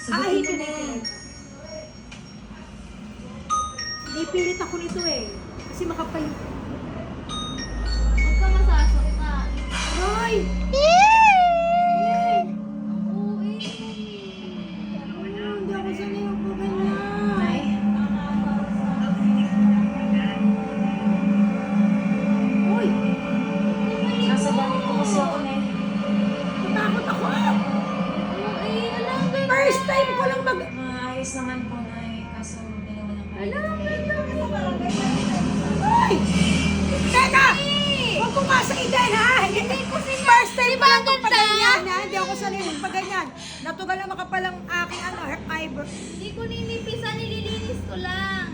Ahitin na. Ipilit ako nito eh. Kasi makapal. Huwag ka masasaktan. Ay! Oo eh. Hindi ako sanay yung po ganyan. Uy! Nasa dami ko kasi ako na eh. Natakot ako. Oo eh. Alam ka. First time ko lang mag... Maayos naman po na eh. Kaso dalawa lang kayo. Ay! Teka! Huwag ko nga sa iden ha! Hindi ko first time ko lang magpaganyan ha! Hindi ako sanay magpaganyan. Natugal na makapalang aking eyebrow. Hindi ko ninipisan, nililinis ko lang.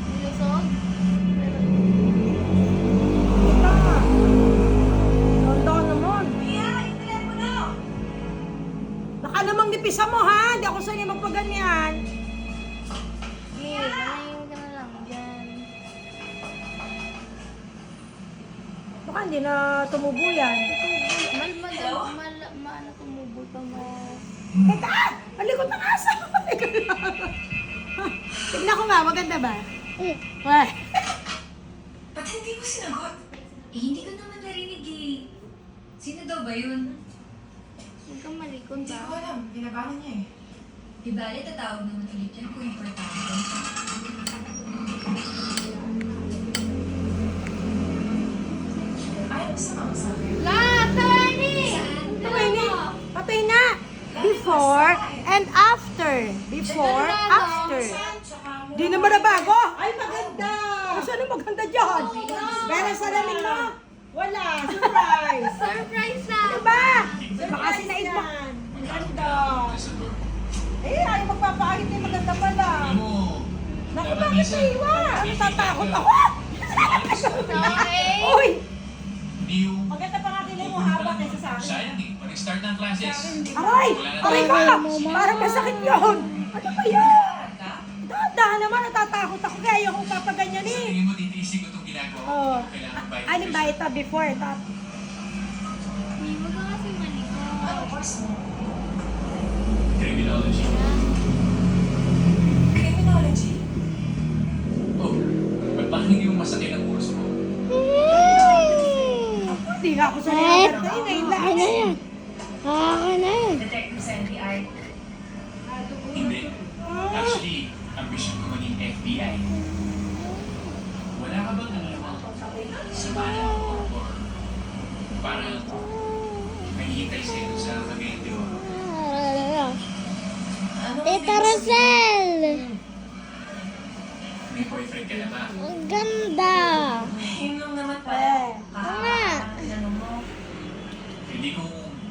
Nilusog? Ganda naman. Baka namang nipisan mo ha! Hindi ako sanay magpaganyan. Sige, manayin ka na lang. Diyan. Baka hindi na tumubo yan. Maano tumubo pa mo. Teka! Malikot ng aso! Teka lang. Tignan ko nga, maganda ba? Wah! Ba't hindi mo sinagot? Eh, hindi ko naman narinig eh. Sino daw ba yun? Huwag kang malikot Hindi ko ba? alam. Binabahan niya eh. Di bale, tatawag naman ulit yan kung importante. Ayaw sa mga sabi. Attorney! Patay na! Patay na! Before and after. Before, after. Di naman na bago. Ay, maganda. Saan ang maganda dyan? Pero sa lamin mo, wala. Surprise. Surprise na! Ano ba? Baka sinaid mo. Ang ganda. Eh, ay magpapahit eh. Maganda pala. Naku, bakit naiwa? Natatakot ako. Okay. Uy! Yung Maganda pa nga kilay mo haba kaysa sa akin. sayang eh, pag-start ng classes. Aray! Aray ka! Parang masakit yun! Ano ba yun? Dahan naman, natatakot ako kaya ayoko papaganyan Sa eh. tingin mo, titiisin ko itong ginagawa ko. Oh. Kailangan ba Ano ba ito before? Huwag ka kasi malikot. Ano course mo? Criminology. Criminology. Oh, ba't parang yung masakit ang kurso mo? Hindi nga ako sanay ang ganito. Ngayon lang. Detective sa NBI. Hindi. Actually, ambition ko maging FBI. Wala ka bang sumala or parang mahihintay sa'yo sa maganda o Ano Tita Rosel! may boyfriend ka na ba? Ang ganda! Yun lang naman pala. nga. Ano mo? Hindi ko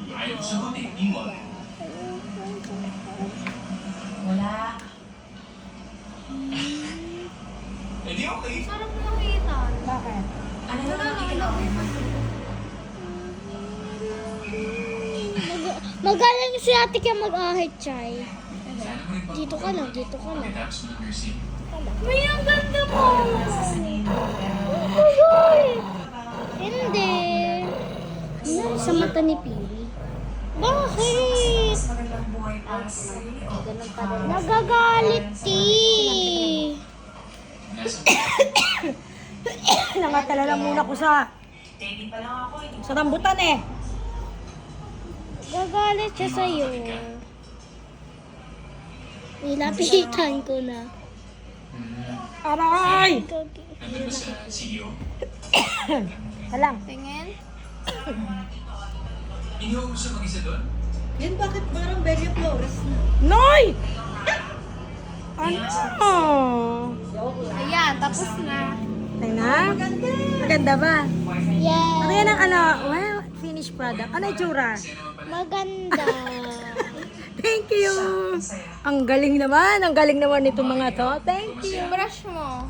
ayaw mo sagutin, iwan. Wala. Eh di okay. Sarap nakita. Bakit? Ano na lang nakikita? Magaling si ate kaya mag-ahit, Chay. Sana mo rin Dito ka lang, dito ka lang. pagkatapos mo ng nursing. May ang ganda mo! Hindi. Sa mata ni Pili. Bakit? Mas magandang buhay para sa sarili o Nagagalit, ti. Nasa Nangatala lang muna ko sa dating pa lang ako. Hindi sa rambutan eh. Gagalit siya sa'yo. Nilapitan ko na. Aray! nandun ba sa CEO? Halang. Tingin? Hindi ko gusto mag-isa doon? Yan bakit parang Bella Flores na? Noy! Ano? Ayan, tapos na. Tingnan. Maganda ba? Yeah. Ano yan ang well, finished product. Ano yung tsura? Maganda. Thank you! Ang galing naman nito mga to. Thank you! Brush mo.